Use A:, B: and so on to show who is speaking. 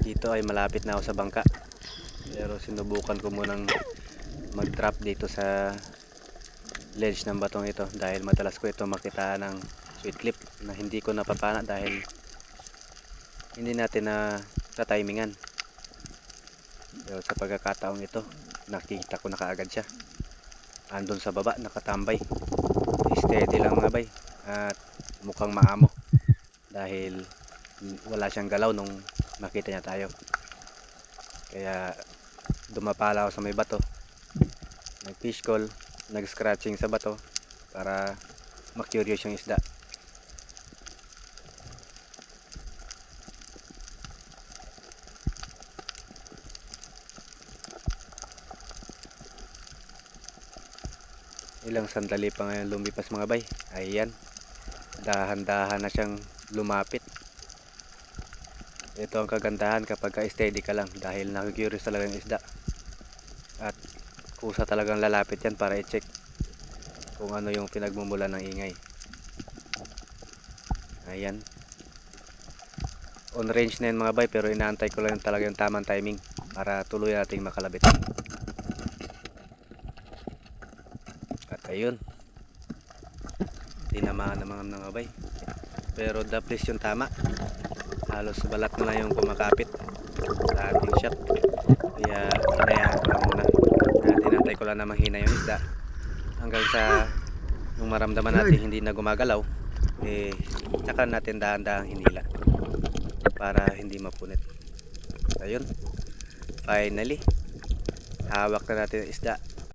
A: Dito ay malapit na ako sa bangka, pero sinubukan ko munang mag drop dito sa ledge ng batong ito dahil madalas ko ito makita ng sweet lip na hindi ko napapana dahil hindi natin na tatimingan. Pero sa pagkakataong ito nakita ko na kaagad siya, andun sa baba nakatambay, steady lang mga bay, at mukhang maamo dahil wala siyang galaw nung makita niya tayo. Kaya dumapala ako sa may bato, nag fish call, nag scratching sa bato para ma-curious yung isda. Ilang sandali pa ngayon lumipas mga bay, ayan, dahan-dahan na siyang lumapit. Ito ang kagandahan kapag steady ka lang dahil nakikurious talaga yung isda, at kusa talagang lalapit yan para i-check kung ano yung pinagmumulan ng ingay. Ayan, on range na yan mga bay, pero inaantay ko lang talaga yung tamang timing para tuloy nating makalabit. At ayun, tinamaan naman ng mga bay, pero the place yung tama, halos balat na lang yung kumakapit sa ating shot. Kaya hinayaan ko lang muna at inantay ko lang na mahina yung isda hanggang sa nung maramdaman natin hindi na gumagalaw, tsaka natin dahan-dahang hinila para hindi mapunit. Ayun, finally hawak na natin yung isda.